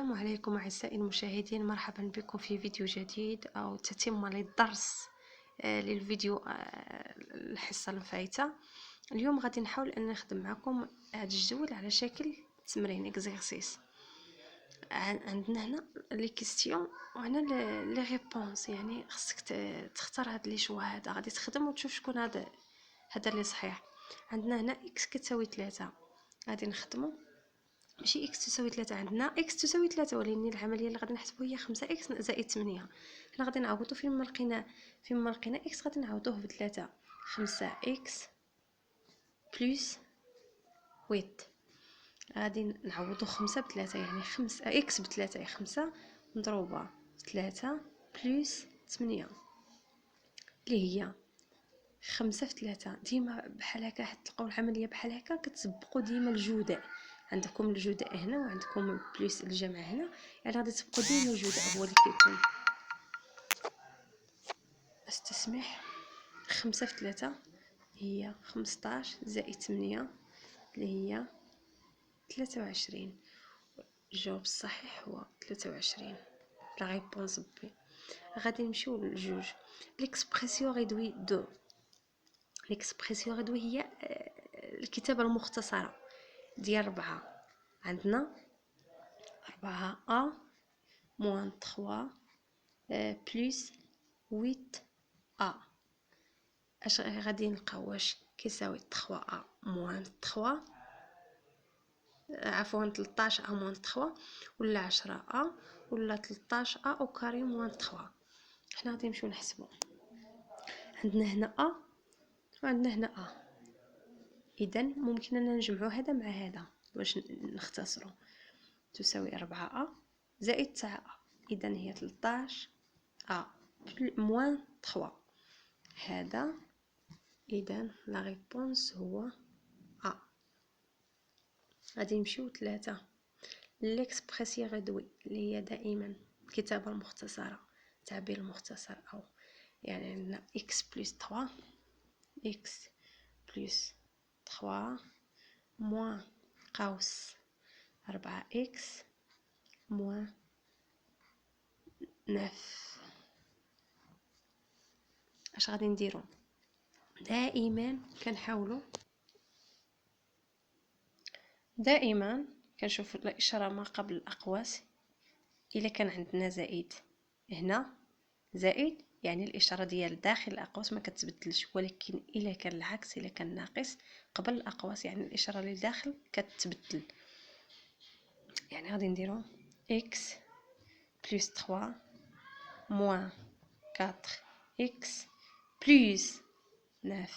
السلام عليكم أعزائي المشاهدين، مرحبا بكم في فيديو جديد أو تتمة للدرس للفيديو الحصة الفايتة. اليوم غادي نحاول أن نخدم معكم هذا الجدول على شكل تمرين اكزرسيس. عندنا هنا لي كيستيون وهنا لي ريبونس، يعني خصك تختار هاد لي شوا. هذا غادي تخدم وتشوف شكون هذا اللي صحيح. عندنا هنا اكس كتساوي 3، غادي نخدمو ماشي اكس تساوي 3، عندنا اكس تساوي 3 ولكن العمليه اللي غادي نحسبو هي 5 اكس زائد 8. حنا غادي نعوضو فين ما لقينا اكس غادي نعوضوه ب3. 5 اكس بلس 8 غادي نعوضو 5 ب3، يعني 5 اكس ب3 هي 5 مضروبه 3 بلس 8 اللي هي 5 في 3. ديما بحال هكا حتى تلقاو العمليه بحال هكا كتسبقوا ديما الجداء. عندكم الجداء هنا وعندكم بلس الجمع هنا، يعني غادي تبقوا ديما الجداء هو اللي كيكون. استسمح 5 في 3 هي 15 زائد 8 اللي هي 23. الجواب الصحيح هو 23. لا ريبونس بي. غادي نمشيو للجوج. ليكسبرسيون ريدوي دو. ليكسبرسيون ريدوي هي الكتابه المختصره ديال 4. عندنا 4 أ موان 3 بلس 8 أ. اش غادي نلقاو واش كيساوي 3 أ موان 3 عفوا 13 أ موان 3 ولا 10 أ ولا 13 أ أو كاري موان 3. حنا غادي نمشيو نحسبو. عندنا هنا أ وعندنا هنا أ، اذا ممكن اننا نجمعو هذا مع هذا باش نختصروا. تساوي 4 أ زائد 9 أ، اذا هي 13 أ موان 3. هذا اذا لا ريبونس هو أ. غادي نمشيو 3. ليكسبرسيون ريدوي اللي هي دائما الكتابه المختصره، التعبير المختصر، او يعني عندنا x بلس 3 x بلس 3 موان قوس 4x موان 9. اش غادي نديرو؟ دائما كنشوف الاشاره ما قبل الاقواس. الا كان عندنا زائد هنا زائد، يعني الاشاره ديال داخل الاقواس ما كتبدلش، ولكن الا كان العكس، الا كان ناقص قبل الاقواس يعني الاشاره اللي داخل كتبدل. يعني غادي نديرو x بلس 3 موان 4 x بلس 9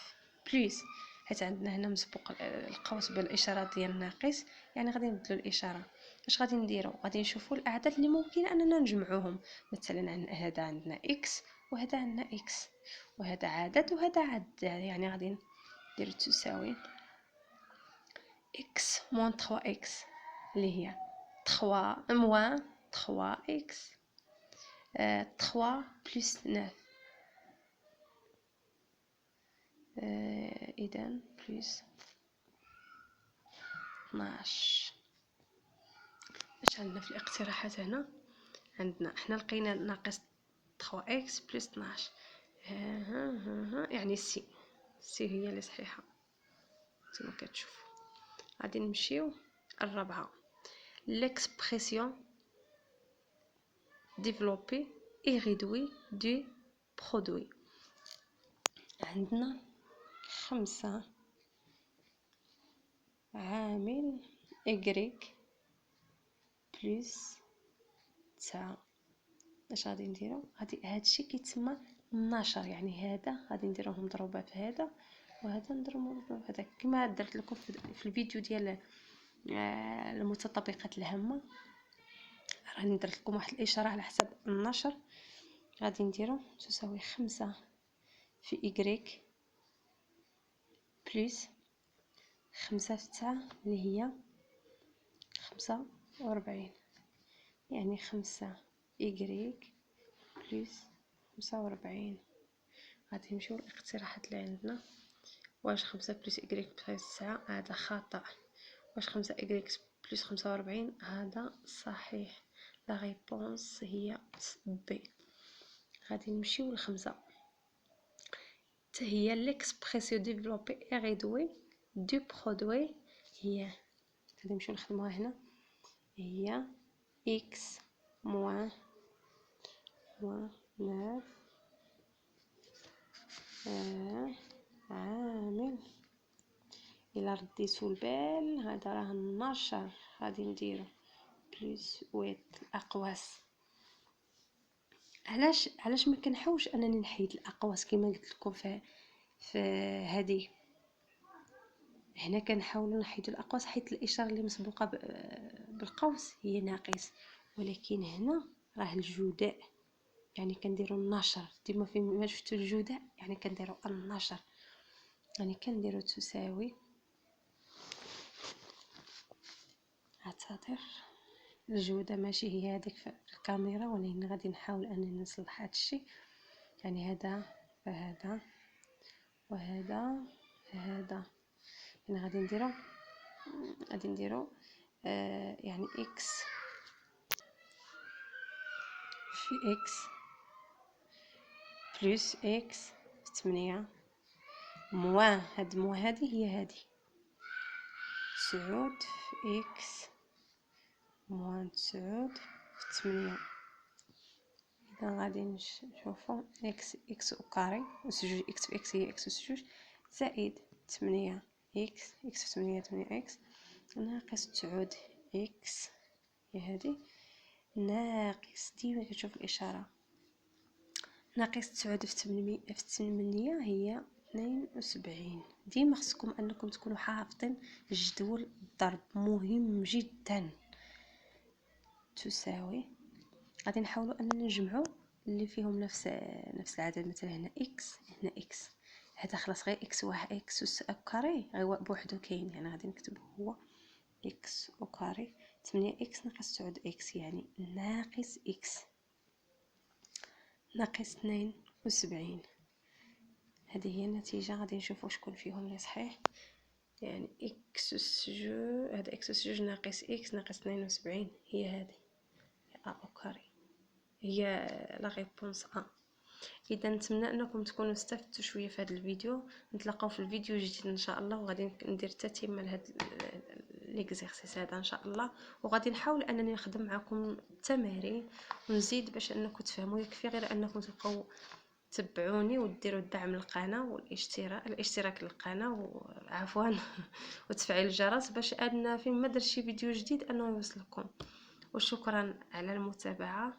بلس، حيت عندنا هنا مسبوق القوس بالاشاره ديال الناقص، يعني غادي نبدلو الاشاره. اش غادي نديرو؟ غادي نشوفوا الاعداد اللي ممكن اننا نجمعوهم. مثلا هذا عندنا x وهذا عندنا x وهذا عدد وهذا عدد، يعني غادي ندير تساوي x موان 3x اللي هي 3 موان 3x 3 بلس 9 اذا بلس 12. اش عندنا في الاقتراحات هنا؟ عندنا حنا لقينا ناقص 3x بلس 12. يعني سي هي اللي صحيحه كما كتشوفوا. غادي نمشيو الرابعه. ليكسبرسيون ديفلوبي اي ريدوي دو برودوي. عندنا 5 عامل إكريك بلس 9. اش غادي نديرو؟ غادي هادشي كيتسمى النشر، يعني هذا غادي نديروه مضروبه في هذا وهذا نضربو في هذا، كما درت لكم في الفيديو ديال المتطابقات الهامه. راني درت لكم واحد الاشاره على حسب النشر. غادي نديرو تساوي 5 في إكريك بلس 5 في 9 اللي هي 45، يعني 5 إكريك بلس 45. غادي نمشيو للاقتراحات اللي عندنا. واش 5 بلس إكريك بلس 9 هذا خطأ. واش 5 إكريك بلس 45 هذا صحيح. لا ريبونس هي بي. غادي نمشيو للخمسة، حتى هي ليكسبريسيون ديفلوبي اي ريدوي دو برودوي، هي غادي نمشيو نخدموها هنا، هي اكس موان نوف عامل. الى رديتو البال هذا راه النشر، غادي نديرو بلس ويت الاقواس. علاش ما كنحاولش انني نحيد الاقواس كما قلت لكم في هذه. هنا كنحاول نحيد الاقواس حيت الاشاره اللي مسبوقه بالقوس هي ناقص، ولكن هنا راه الجداء، يعني كنديروا النشر ديما فين شفتوا الجداء يعني كنديروا النشر، يعني كنديروا تساوي. اعتذر الجودة ماشي هي هذيك في الكاميرا، ولكن غادي نحاول انني نصلح هذا الشيء. يعني هذا فهذا وهذا فهذا، يعني غادي نديرو يعني اكس في اكس بلس اكس في 8 موان هاد موان هذه هي هذه 9 في اكس موان 9 في 8. إذا غادي نشوفو اكس او كاري وسجوج اكس في اكس هي اكس وسجوج زائد 8 اكس في 8 اكس ناقص 9 اكس هي هذه ناقص، ديما كتشوف الاشاره ناقص 9 في 8 هي 72. ديما خصكم انكم تكونوا حافظين جدول الضرب، مهم جدا. تساوي غادي نحاولوا اننا نجمعوا اللي فيهم نفس العدد، مثلا هنا اكس هنا اكس، هذا خلاص غير اكس واحد اكس كاري غير بوحدو كاين، يعني غادي نكتب هو اكس او كاري 8 اكس ناقص 9 اكس يعني ناقص اكس ناقص 72. هذه هي النتيجة. غادي نشوفوا شكون فيهم اللي صحيح. يعني اكس سجوج، هذا اكس سجوج ناقص اكس ناقص 72 هي هذه او كاري، هي لا ريبونس ا. اذا نتمنى انكم تكونوا استفدتوا شويه في هذا الفيديو. نتلاقاو في الفيديو الجديد ان شاء الله، وغادي ندير تتمه لهذا ليكزيرسيس هذا ان شاء الله، وغادي نحاول انني نخدم معكم التمارين ونزيد باش انكم تفهموا. يكفي غير انكم تبقوا تبعوني وديروا الدعم للقناه والاشتراك للقناه عفوا وتفعيل الجرس باش ان فين ما درت شي فيديو جديد انه يوصلكم. وشكرا على المتابعه.